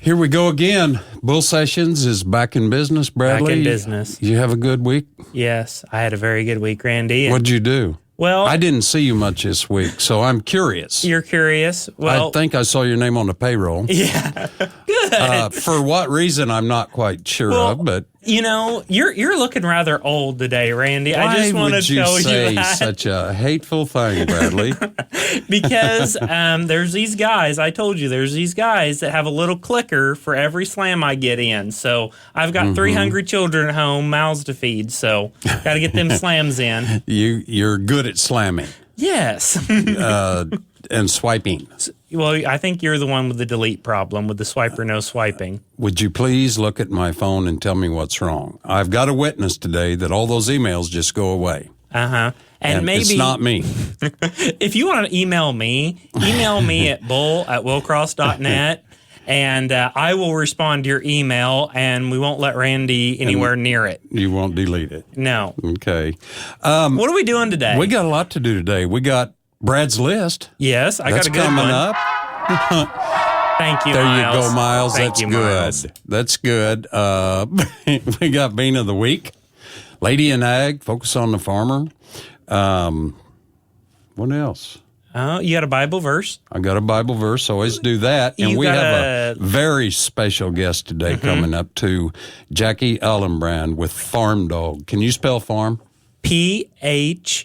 Here we go again. Bull Sessions is back in business, Bradley. Back in business. You have a good week? Yes, I had a very good week, Randy. What'd you do? Well, I didn't see you much this week, so I'm curious. You're curious? Well, I think I saw your name on the payroll. Yeah, good. For what reason, I'm not quite sure of, but... You know, you're looking rather old today, Randy. I just want to tell you that. Why would you say such a hateful thing, Bradley? Because there's these guys, I told you, there's these guys that have a little clicker for every slam I get in. So I've got 3 hungry children at home, mouths to feed, so got to get them slams in. You're good at slamming. Yes. And swiping. Well, I think you're the one with the delete problem, with the swipe or no swiping. Would you please look at my phone and tell me what's wrong? I've got a witness today that all those emails just go away. Uh-huh. And maybe it's not me. If you want to email me at bull@willcross.net, and I will respond to your email, and we won't let Randy anywhere near it. You won't delete it? No. Okay. What are we doing today? We got a lot to do today. We got Brad's list. Yes, I got a good coming one. up. Thank you, there Miles. You go, Miles. Thank That's you, good. Miles. That's good. We got Bean of the Week. Lady in Ag, focus on the farmer. What else? You got a Bible verse? I got a Bible verse. Always do that. And we have a very special guest today coming up to Jackie Allenbrand with Pharm Dog. Can you spell farm? Pharm.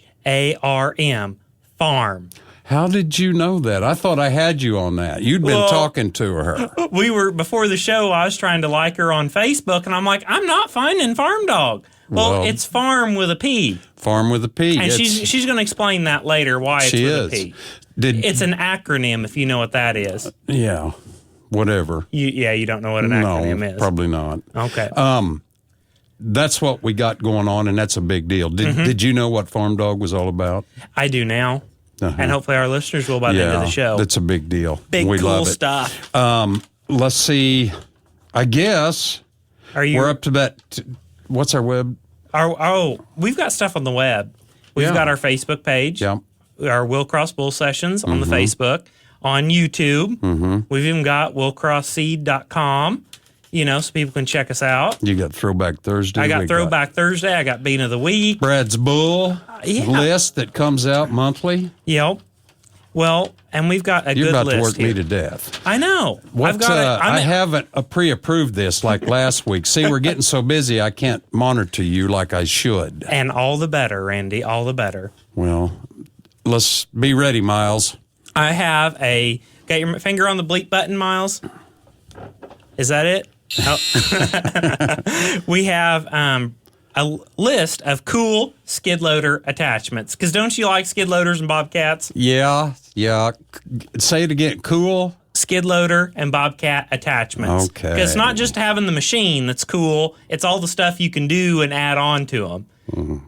Farm. How did you know that? I thought I had you on that. You'd been talking to her. We were, before the show, I was trying to like her on Facebook, and I'm like, I'm not finding Pharm Dog. Well, it's farm with a P. Farm with a P. And she's going to explain that later, why it's with a P. It's an acronym, if you know what that is. Yeah, whatever. You don't know what an acronym is. No, probably not. Okay. That's what we got going on, and that's a big deal. Did you know what Pharm Dog was all about? I do now. And hopefully our listeners will by the end of the show. That's a big deal. Big, we cool love it. stuff. Let's see. I guess we're up to that. What's our web? We've got stuff on the web. We've got our Facebook page. Yeah. Our Will Cross Bull Sessions on the Facebook. On YouTube. We've even got willcrossseed.com. So people can check us out. You got Throwback Thursday. I got Throwback Thursday. I got Bean of the Week. Brad's Bull list that comes out monthly. Yep. Well, and we've got a good list. You're about to work me to death. I know. I haven't pre-approved this like last week. See, we're getting so busy I can't monitor you like I should. And all the better, Randy. All the better. Well, let's be ready, Miles. I have got your finger on the bleep button, Miles? Is that it? Oh. We have a list of cool Skidloader attachments. Because don't you like Skidloaders and Bobcats? Yeah. Say it again. Cool? Skidloader and Bobcat attachments. Okay. Because it's not just having the machine that's cool. It's all the stuff you can do and add on to them.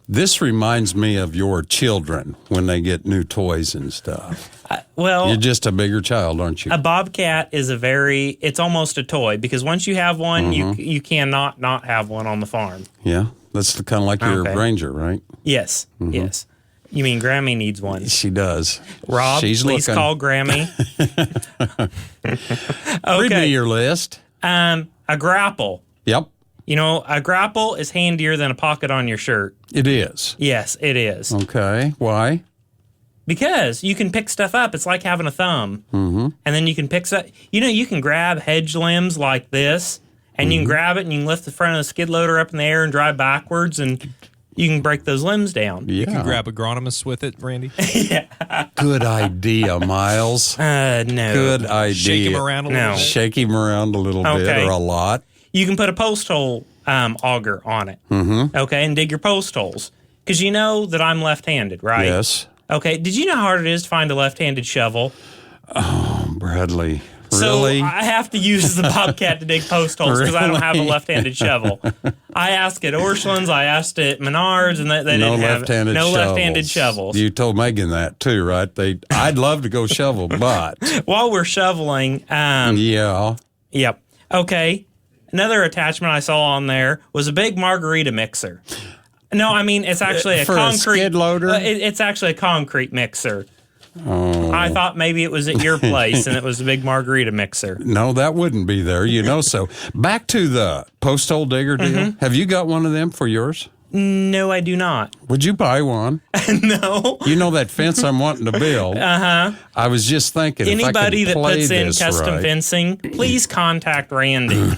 This reminds me of your children when they get new toys and stuff. Well, you're just a bigger child, aren't you? A Bobcat is it's almost a toy, because once you have one, you cannot not have one on the farm. Yeah, that's kind of like your Ranger, right? Yes, yes. You mean Grammy needs one? She does. Rob, please call Grammy. Okay. Read me your list. A grapple. Yep. A grapple is handier than a pocket on your shirt. It is. Yes, it is. Okay. Why? Because you can pick stuff up. It's like having a thumb. And then you can pick stuff. You can grab hedge limbs like this, and you can grab it, and you can lift the front of the skid loader up in the air and drive backwards, and you can break those limbs down. Yeah. You can grab agronomists with it, Randy. Yeah. Good idea, Miles. No. Good idea. Shake him around a little bit. Shake him around a little bit or a lot. You can put a post hole auger on it, okay, and dig your post holes. Because you know that I'm left-handed, right? Yes. Okay, did you know how hard it is to find a left-handed shovel? Oh, Bradley, So really? I have to use the Bobcat to dig post holes because I don't have a left-handed shovel. I asked at Orscheln's, I asked at Menards, and they didn't have it. No left-handed shovels. You told Megan that too, right? I'd love to go shovel, but while we're shoveling, yeah. Yep. Okay. Another attachment I saw on there was a big margarita mixer. No, I mean it's actually a for concrete a skid loader. It's actually a concrete mixer. Oh. I thought maybe it was at your place and it was a big margarita mixer. No, that wouldn't be there, So back to the post hole digger deal. Have you got one of them for yours? No, I do not. Would you buy one? No. You know that fence I'm wanting to build? I was just thinking, anybody if I could that play puts in this custom right. fencing, please contact Randy.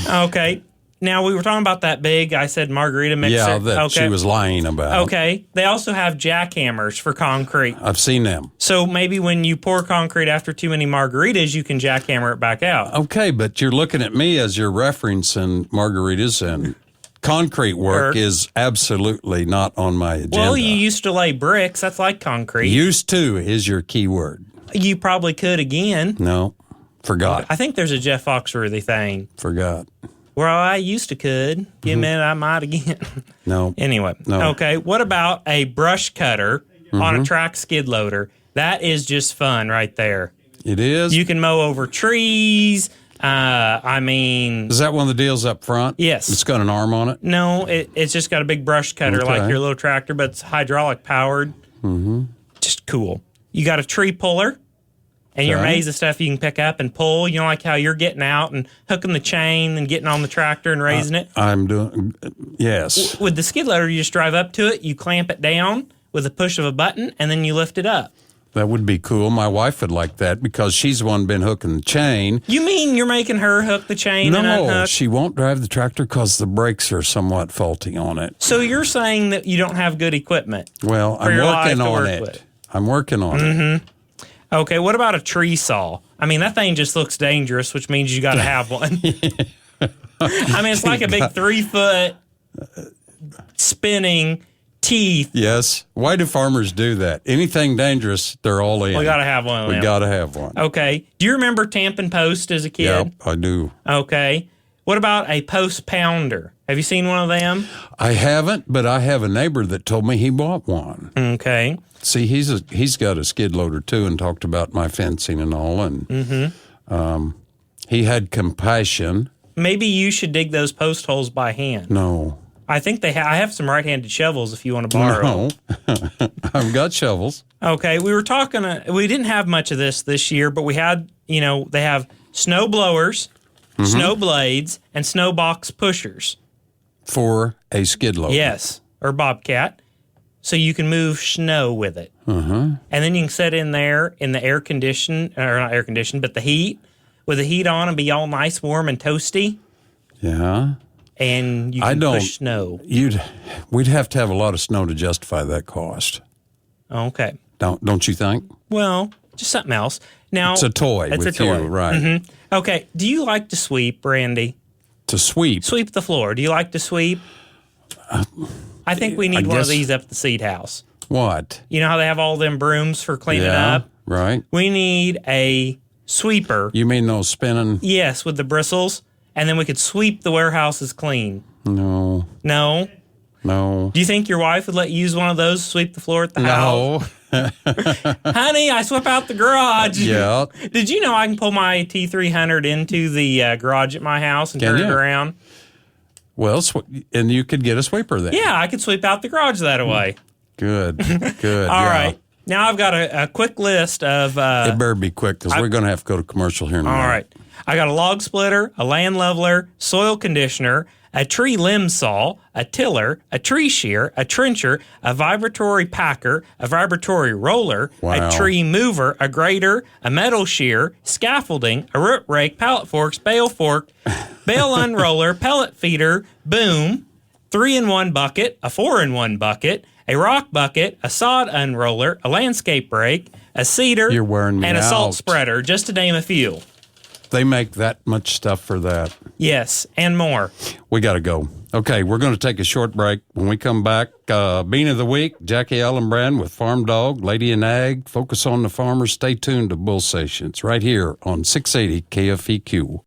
Okay. Now, we were talking about that big, I said margarita mixer. Yeah, that okay. she was lying about. Okay. They also have jackhammers for concrete. I've seen them. So maybe when you pour concrete after too many margaritas, you can jackhammer it back out. Okay, but you're looking at me as you're referencing margaritas, and concrete work is absolutely not on my agenda. Well, you used to lay bricks. That's like concrete. Used to is your key word. You probably could again. No, forgot. I think there's a Jeff Foxworthy thing. Forgot. Well, I used to could. Give a minute, I might again. No. Anyway. No. Okay. What about a brush cutter on a track skid loader? That is just fun right there. It is? You can mow over trees. Is that one of the deals up front? Yes. It's got an arm on it? No, it's just got a big brush cutter like your little tractor, but it's hydraulic powered. Just cool. You got a tree puller. And your maze of stuff you can pick up and pull. You know, like how you're getting out and hooking the chain and getting on the tractor and raising it? I'm doing, yes. With the skid loader, you just drive up to it, you clamp it down with a push of a button, and then you lift it up. That would be cool. My wife would like that because she's the one been hooking the chain. You mean you're making her hook the chain and unhook? No, she won't drive the tractor because the brakes are somewhat faulty on it. So you're saying that you don't have good equipment? Well, I'm working on it. I'm working on it. Okay, what about a tree saw? I mean, that thing just looks dangerous, which means you got to have one. I mean, it's like a big 3-foot spinning teeth. Yes. Why do farmers do that? Anything dangerous, they're all in. We got to have one of them. We got to have one. Okay. Do you remember tamping post as a kid? Yep, I do. Okay. What about a post pounder? Have you seen one of them? I haven't, but I have a neighbor that told me he bought one. Okay. See, he's got a skid loader too, and talked about my fencing and all, and he had compassion. Maybe you should dig those post holes by hand. No. I think I have some right-handed shovels if you want to borrow. No. I've got shovels. Okay, we were talking. We didn't have much of this year, but we had. They have snow blowers, snow blades, and snow box pushers For a skid loader. Yes, or bobcat. So you can move snow with it. And then you can sit in there in the air condition, or not air conditioned, but the heat, with the heat on and be all nice, warm, and toasty. Yeah. And you can push snow. We'd have to have a lot of snow to justify that cost. Okay. Don't you think? Well, just something else. Now it's a toy. It's with a toy, you, right? Okay. Do you like to sweep, Randy? To sweep? Sweep the floor. Do you like to sweep? I think we need one of these up at the seed house. What? You know how they have all them brooms for cleaning up? Right. We need a sweeper. You mean those spinning? Yes, with the bristles. And then we could sweep the warehouses clean. No. No? No. Do you think your wife would let you use one of those to sweep the floor at the house? No. Honey, I swept out the garage. Yeah. Did you know I can pull my T300 into the garage at my house and turn it around? Well, and you could get a sweeper then. Yeah, I could sweep out the garage that way. Good. Good. All right. Now I've got a quick list of... it better be quick because we're going to have to go to commercial here in a minute. All right. I got a log splitter, a land leveler, soil conditioner, a tree limb saw, a tiller, a tree shear, a trencher, a vibratory packer, a vibratory roller, a tree mover, a grater, a metal shear, scaffolding, a root rake, pallet forks, bale fork, bale unroller, pellet feeder, boom, 3-in-1 bucket, a 4-in-1 bucket, a rock bucket, a sod unroller, a landscape rake, a seeder, and a salt spreader, just to name a few. They make that much stuff for that. Yes, and more. We got to go. Okay, we're going to take a short break. When we come back, Bean of the Week, Jackie Allenbrand with Pharm Dog, Lady and Ag, Focus on the Farmers. Stay tuned to Bull Sessions right here on 680 KFEQ.